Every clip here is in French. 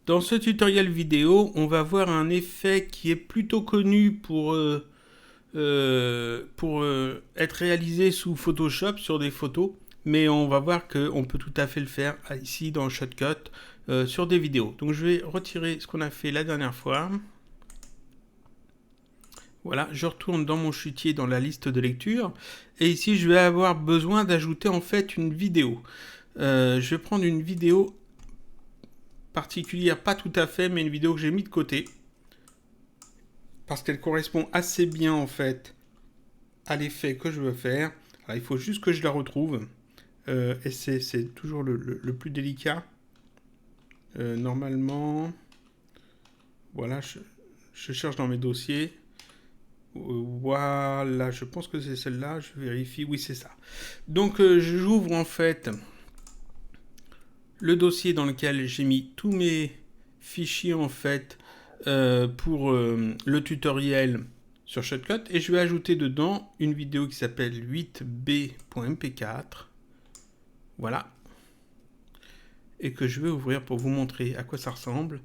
Dans ce tutoriel vidéo, on va voir un effet qui est plutôt connu pour être réalisé sous Photoshop sur des photos, mais on va voir qu'on peut tout à fait le faire ici dans Shotcut sur des vidéos. Donc je vais retirer ce qu'on a fait la dernière fois. Voilà, je retourne dans mon chutier dans la liste de lecture et ici je vais avoir besoin d'ajouter en fait une vidéo. Je vais prendre une vidéo particulière, pas tout à fait, mais une vidéo que j'ai mis de côté parce qu'elle correspond assez bien en fait à l'effet que je veux faire. Alors, il faut juste que je la retrouve et c'est toujours le plus délicat. Normalement, voilà, je cherche dans mes dossiers. Voilà, je pense que c'est celle-là. Je vérifie, oui c'est ça. Donc j'ouvre en fait le dossier dans lequel j'ai mis tous mes fichiers en fait pour le tutoriel sur Shotcut et je vais ajouter dedans une vidéo qui s'appelle 8b.mp4. Voilà. Et que je vais ouvrir pour vous montrer à quoi ça ressemble.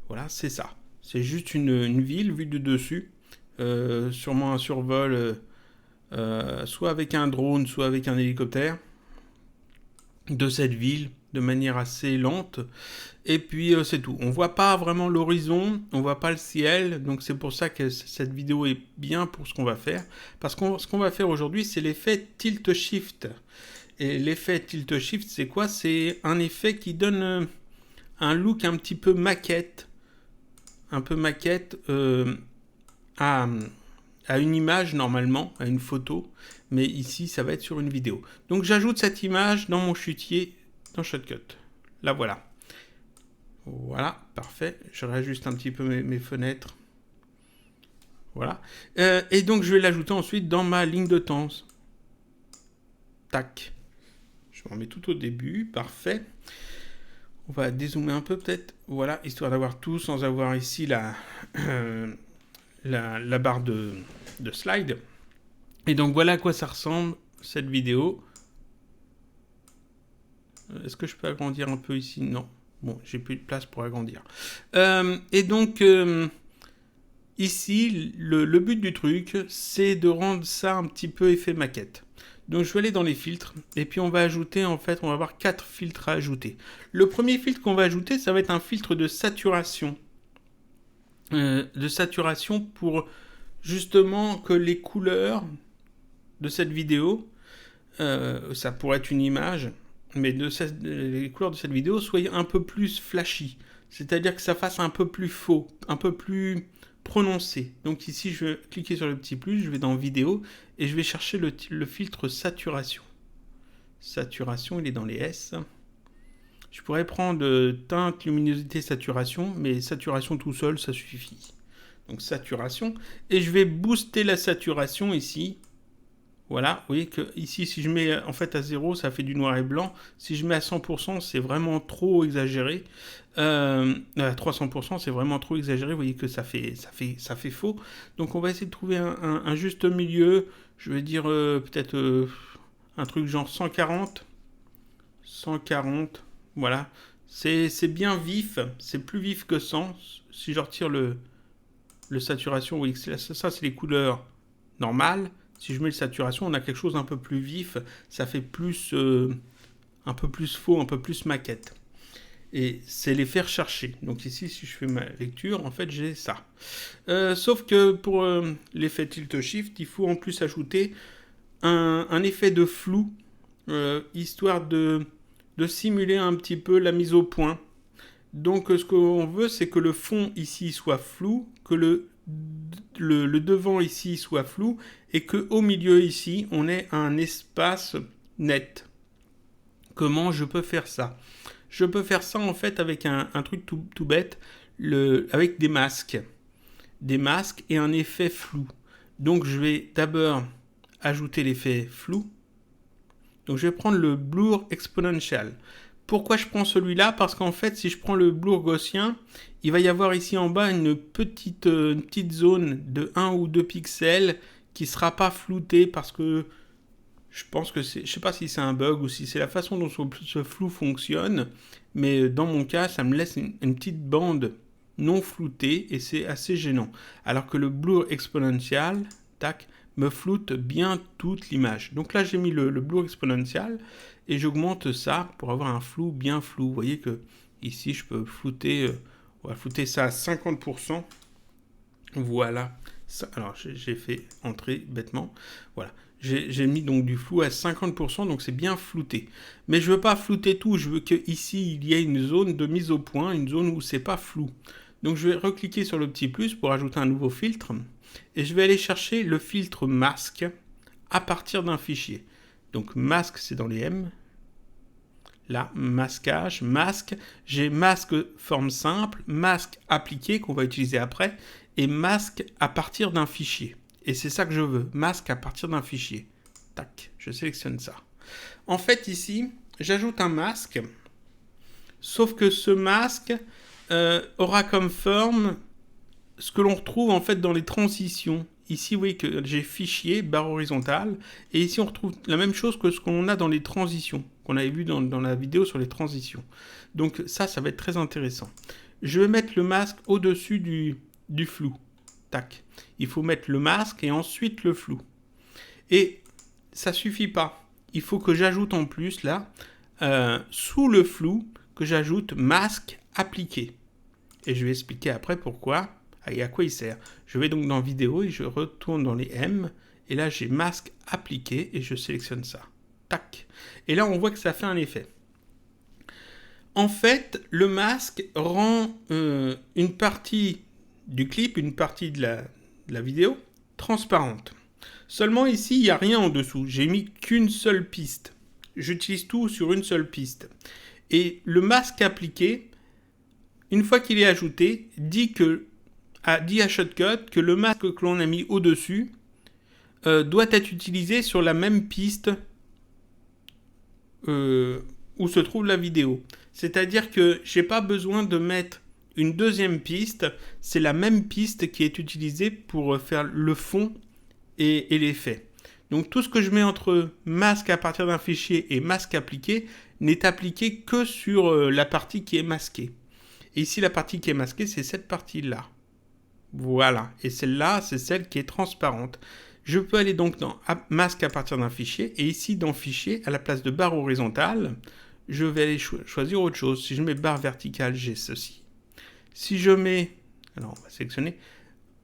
Voilà, c'est ça. C'est juste une ville vue de dessus. Sûrement un survol, soit avec un drone, soit avec un hélicoptère, de cette ville de manière assez lente. Et puis c'est tout. On voit pas vraiment l'horizon, on voit pas le ciel, donc c'est pour ça que cette vidéo est bien pour ce qu'on va faire. Parce que ce qu'on va faire aujourd'hui, c'est l'effet Tilt Shift. Et l'effet Tilt Shift, c'est quoi? C'est un effet qui donne un look un petit peu maquette. Un peu maquette à une image normalement, à une photo. Mais ici, ça va être sur une vidéo. Donc j'ajoute cette image dans mon chutier dans Shotcut. La voilà. Voilà, parfait. Je réajuste un petit peu mes fenêtres. Voilà. Et donc je vais l'ajouter ensuite dans ma ligne de temps. Tac. Je me remets tout au début. Parfait. On va dézoomer un peu peut-être. Voilà, histoire d'avoir tout sans avoir ici la barre de slide. Et donc voilà à quoi ça ressemble cette vidéo. Est-ce que je peux agrandir un peu ici? Non. Bon, j'ai plus de place pour agrandir. Et donc, ici, le but du truc, c'est de rendre ça un petit peu effet maquette. Donc, je vais aller dans les filtres, et puis on va ajouter, en fait, on va avoir 4 filtres à ajouter. Le premier filtre qu'on va ajouter, ça va être un filtre de saturation. Pour, justement, que les couleurs de cette vidéo, ça pourrait être une image, mais les couleurs de cette vidéo soient un peu plus flashy. C'est-à-dire que ça fasse un peu plus faux, un peu plus prononcé. Donc ici, je vais cliquer sur le petit plus, je vais dans vidéo, et je vais chercher le filtre saturation. Saturation, il est dans les S. Je pourrais prendre teinte, luminosité, saturation, mais saturation tout seul, ça suffit. Donc saturation, et je vais booster la saturation ici. Voilà, vous voyez que ici, si je mets en fait à 0, ça fait du noir et blanc. Si je mets à 100%, c'est vraiment trop exagéré. À 300%, c'est vraiment trop exagéré. Vous voyez que ça fait faux. Donc on va essayer de trouver un juste milieu. Je vais dire peut-être un truc genre 140. 140, voilà. C'est bien vif. C'est plus vif que 100. Si je retire le saturation, vous voyez que ça c'est les couleurs normales. Si je mets le saturation, on a quelque chose d'un peu plus vif. Ça fait plus, un peu plus faux, un peu plus maquette. Et c'est l'effet recherché. Donc ici, si je fais ma lecture, en fait, j'ai ça. Sauf que pour l'effet Tilt Shift, il faut en plus ajouter un effet de flou, histoire de simuler un petit peu la mise au point. Donc ce qu'on veut, c'est que le fond ici soit flou, que le devant ici soit flou, et qu'au milieu ici, on ait un espace net. Comment je peux faire ça? Je peux faire ça en fait avec un truc tout bête, avec des masques. Des masques et un effet flou. Donc je vais d'abord ajouter l'effet flou. Donc je vais prendre le Blur Exponential. Pourquoi je prends celui-là? Parce qu'en fait, si je prends le Blur gaussien, il va y avoir ici en bas une petite zone de 1 ou 2 pixels qui ne sera pas floutée parce que Je pense que je sais pas si c'est un bug ou si c'est la façon dont ce flou fonctionne, mais dans mon cas, ça me laisse une petite bande non floutée et c'est assez gênant. Alors que le blur exponential, tac, me floute bien toute l'image. Donc là, j'ai mis le blur exponential et j'augmente ça pour avoir un flou bien flou. Vous voyez que ici, je peux flouter, on va flouter ça à 50%. Voilà. Ça, alors, j'ai fait entrer bêtement. Voilà. J'ai mis donc du flou à 50%, donc c'est bien flouté. Mais je veux pas flouter tout, je veux qu'ici, il y ait une zone de mise au point, une zone où c'est pas flou. Donc je vais recliquer sur le petit plus pour ajouter un nouveau filtre. Et je vais aller chercher le filtre masque à partir d'un fichier. Donc masque, c'est dans les M. Là, masquage, masque. J'ai masque forme simple, masque appliqué qu'on va utiliser après, et masque à partir d'un fichier. Et c'est ça que je veux, masque à partir d'un fichier. Tac, je sélectionne ça. En fait, ici, j'ajoute un masque, sauf que ce masque aura comme forme ce que l'on retrouve en fait dans les transitions. Ici, vous voyez que j'ai fichier, barre horizontale, et ici on retrouve la même chose que ce qu'on a dans les transitions, qu'on avait vu dans la vidéo sur les transitions. Donc ça va être très intéressant. Je vais mettre le masque au-dessus du flou. Tac. Il faut mettre le masque et ensuite le flou. Et ça suffit pas. Il faut que j'ajoute en plus là, sous le flou, que j'ajoute masque appliqué. Et je vais expliquer après pourquoi et à quoi il sert. Je vais donc dans vidéo et je retourne dans les M. Et là, j'ai masque appliqué et je sélectionne ça. Tac. Et là, on voit que ça fait un effet. En fait, le masque rend une partie du clip, une partie de la vidéo, transparente. Seulement ici, il n'y a rien en dessous. J'ai mis qu'une seule piste. J'utilise tout sur une seule piste. Et le masque appliqué, une fois qu'il est ajouté, dit à Shotcut que le masque que l'on a mis au-dessus doit être utilisé sur la même piste où se trouve la vidéo. C'est-à-dire que j'ai pas besoin de mettre une deuxième piste, c'est la même piste qui est utilisée pour faire le fond et l'effet. Donc tout ce que je mets entre masque à partir d'un fichier et masque appliqué n'est appliqué que sur la partie qui est masquée. Et ici, la partie qui est masquée, c'est cette partie-là. Voilà. Et celle-là, c'est celle qui est transparente. Je peux aller donc dans masque à partir d'un fichier. Et ici, dans fichier, à la place de barre horizontale, je vais aller choisir autre chose. Si je mets barre verticale, j'ai ceci. Si je mets, alors on va sélectionner,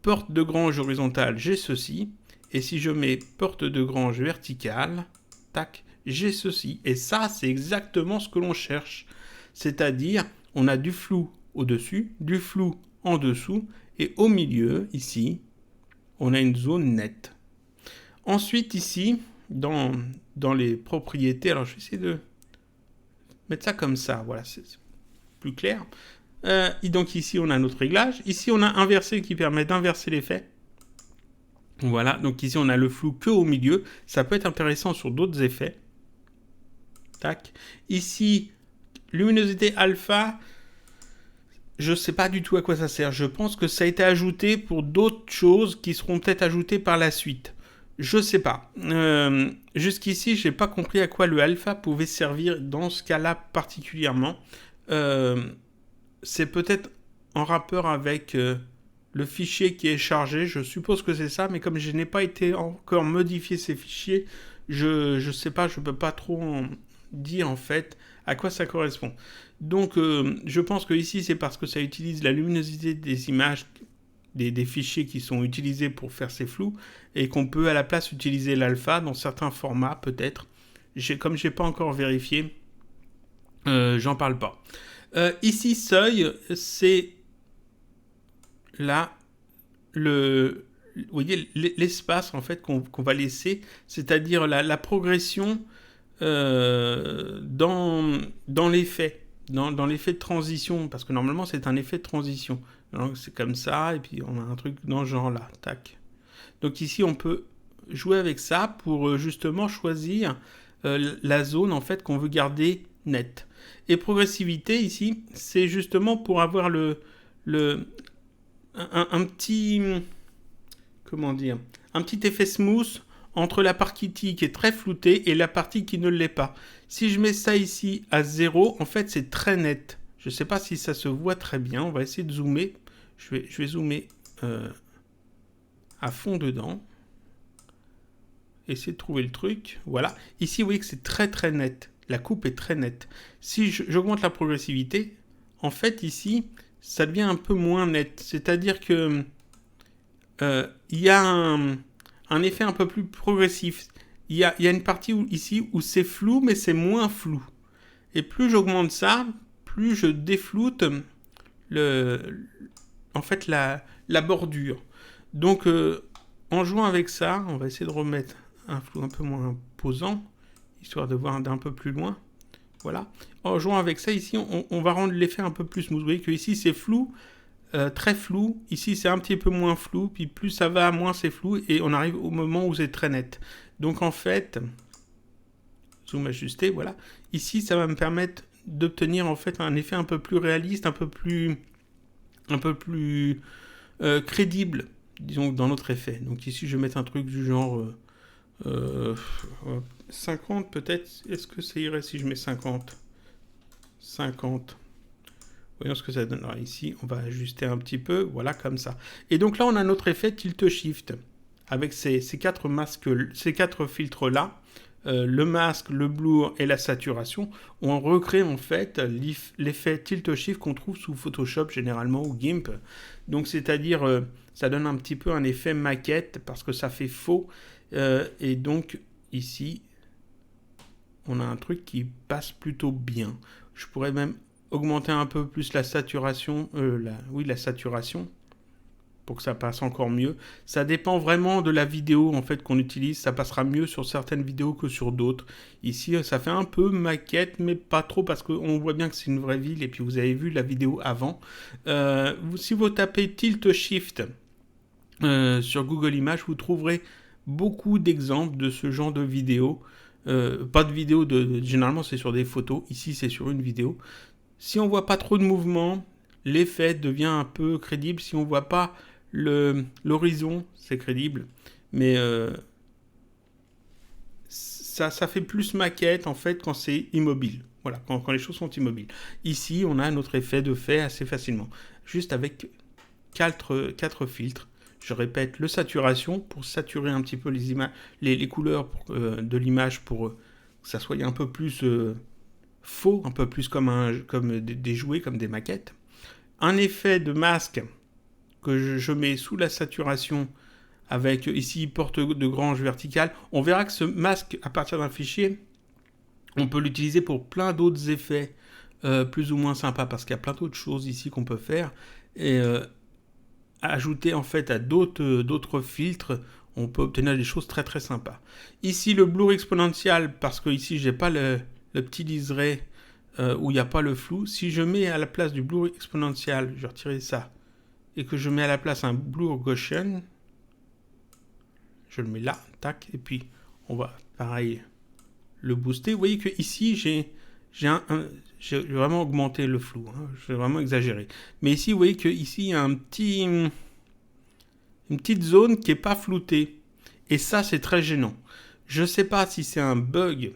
porte de grange horizontale, j'ai ceci. Et si je mets porte de grange verticale, tac, j'ai ceci. Et ça, c'est exactement ce que l'on cherche. C'est-à-dire, on a du flou au-dessus, du flou en dessous, et au milieu, ici, on a une zone nette. Ensuite, ici, dans les propriétés, alors je vais essayer de mettre ça comme ça, voilà, c'est plus clair. Et donc ici, on a notre réglage. Ici, on a inversé qui permet d'inverser l'effet. Voilà, donc ici, on a le flou que au milieu. Ça peut être intéressant sur d'autres effets. Tac. Ici, luminosité alpha. Je ne sais pas du tout à quoi ça sert. Je pense que ça a été ajouté pour d'autres choses qui seront peut-être ajoutées par la suite. Je ne sais pas. Jusqu'ici, je n'ai pas compris à quoi le alpha pouvait servir dans ce cas-là particulièrement. C'est peut-être en rapport avec le fichier qui est chargé. Je suppose que c'est ça, mais comme je n'ai pas été encore modifié ces fichiers, je ne sais pas, je ne peux pas trop en dire en fait à quoi ça correspond. Donc, je pense que ici, c'est parce que ça utilise la luminosité des images, des fichiers qui sont utilisés pour faire ces flous, et qu'on peut à la place utiliser l'alpha dans certains formats, peut-être. Comme je n'ai pas encore vérifié, j'en parle pas. Ici, seuil, c'est là, vous voyez, l'espace en fait qu'on va laisser, c'est-à-dire la progression dans l'effet. Dans l'effet de transition, parce que normalement c'est un effet de transition. Donc c'est comme ça, et puis on a un truc dans ce genre-là. Tac. Donc ici on peut jouer avec ça pour justement choisir la zone en fait qu'on veut garder nette. Et progressivité ici, c'est justement pour avoir un petit, comment dire, un petit effet smooth entre la partie qui est très floutée et la partie qui ne l'est pas. Si je mets ça ici à 0, en fait, c'est très net. Je ne sais pas si ça se voit très bien. On va essayer de zoomer. Je vais zoomer à fond dedans. Essayer de trouver le truc. Voilà. Ici, vous voyez que c'est très très net. La coupe est très nette. Si j'augmente la progressivité, en fait, ici, ça devient un peu moins net. C'est-à-dire que il y a un effet un peu plus progressif. Il y a une partie ici où c'est flou, mais c'est moins flou. Et plus j'augmente ça, plus je défloute en fait la bordure. Donc, en jouant avec ça, on va essayer de remettre un flou un peu moins imposant, histoire de voir d'un peu plus loin. Voilà. En jouant avec ça, ici, on va rendre l'effet un peu plus smooth. Vous voyez que ici, c'est flou, très flou. Ici, c'est un petit peu moins flou. Puis plus ça va, moins c'est flou. Et on arrive au moment où c'est très net. Donc, en fait, zoom ajusté, voilà. Ici, ça va me permettre d'obtenir, en fait, un effet un peu plus réaliste, un peu plus crédible, disons, dans notre effet. Donc, ici, je vais mettre un truc du genre 50 peut-être. Est-ce que ça irait si je mets 50 ? Voyons ce que ça donnera ici. On va ajuster un petit peu. Voilà, comme ça. Et donc là, on a notre effet tilt shift avec ces quatre masques, ces quatre filtres-là. Le masque, le blur et la saturation. On recrée en fait l'effet tilt shift qu'on trouve sous Photoshop généralement ou GIMP. Donc, c'est-à-dire, ça donne un petit peu un effet maquette parce que ça fait faux. Et donc, ici, on a un truc qui passe plutôt bien. Je pourrais même augmenter un peu plus la saturation, la saturation, pour que ça passe encore mieux. Ça dépend vraiment de la vidéo en fait qu'on utilise. Ça passera mieux sur certaines vidéos que sur d'autres. Ici, ça fait un peu maquette, mais pas trop parce qu'on voit bien que c'est une vraie ville. Et puis vous avez vu la vidéo avant. Si vous tapez Tilt Shift sur Google Images, vous trouverez beaucoup d'exemples de ce genre de vidéos. Pas de vidéo, généralement c'est sur des photos. Ici, c'est sur une vidéo. Si on voit pas trop de mouvement, l'effet devient un peu crédible. Si on voit pas l'horizon, c'est crédible. Mais ça fait plus maquette en fait quand c'est immobile. Voilà, quand les choses sont immobiles. Ici, on a notre effet de fait assez facilement. Juste avec 4 filtres. Je répète, le saturation pour saturer un petit peu les couleurs de l'image pour que ça soit un peu plus faux, un peu plus comme des jouets, comme des maquettes. Un effet de masque que je mets sous la saturation avec ici porte de grange verticale. On verra que ce masque, à partir d'un fichier, on peut l'utiliser pour plein d'autres effets plus ou moins sympas parce qu'il y a plein d'autres choses ici qu'on peut faire. Et ajouter en fait à d'autres filtres, on peut obtenir des choses très très sympas. Ici le blur exponential, parce que ici j'ai pas le petit liseré où il n'y a pas le flou. Si je mets à la place du blur exponential, je vais retirer ça, et que je mets à la place un blur Gaussian, je le mets là, tac, et puis on va pareil le booster. Vous voyez que ici j'ai vraiment augmenté le flou, hein. J'ai vraiment exagéré. Mais ici, vous voyez qu'ici, il y a une petite zone qui n'est pas floutée. Et ça, c'est très gênant. Je ne sais pas si c'est un bug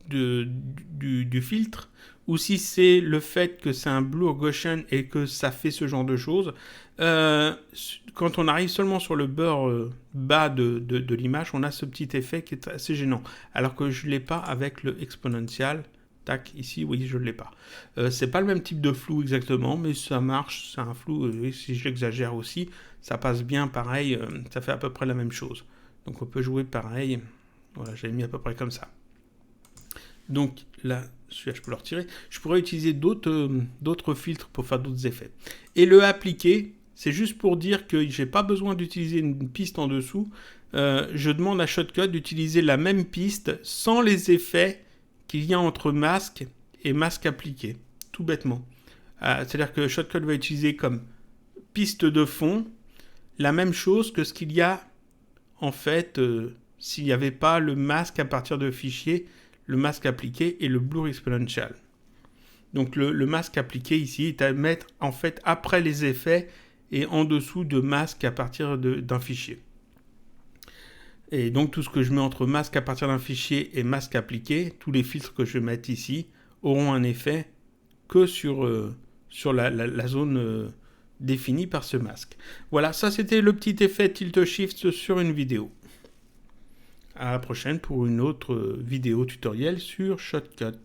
du filtre ou si c'est le fait que c'est un blur Gaussian et que ça fait ce genre de choses. Quand on arrive seulement sur le bord bas de l'image, on a ce petit effet qui est assez gênant. Alors que je ne l'ai pas avec le exponential. Tac, ici, oui, je ne l'ai pas. C'est pas le même type de flou exactement, mais ça marche. C'est un flou, si j'exagère aussi, ça passe bien pareil. Ça fait à peu près la même chose. Donc on peut jouer pareil. Voilà, j'avais mis à peu près comme ça. Donc là, celui-là, je peux le retirer. Je pourrais utiliser d'autres filtres pour faire d'autres effets. Et le appliquer, c'est juste pour dire que je n'ai pas besoin d'utiliser une piste en dessous. Je demande à Shotcut d'utiliser la même piste sans les effets qu'il y a entre masque et masque appliqué, tout bêtement. C'est-à-dire que Shotcut va utiliser comme piste de fond la même chose que ce qu'il y a en fait s'il n'y avait pas le masque à partir de fichiers, le masque appliqué et le blur exponential. Donc le masque appliqué ici est à mettre en fait après les effets et en dessous de masque à partir d'un fichier. Et donc tout ce que je mets entre masque à partir d'un fichier et masque appliqué, tous les filtres que je vais mettre ici, auront un effet que sur la zone définie par ce masque. Voilà, ça c'était le petit effet tilt shift sur une vidéo. À la prochaine pour une autre vidéo tutoriel sur Shotcut.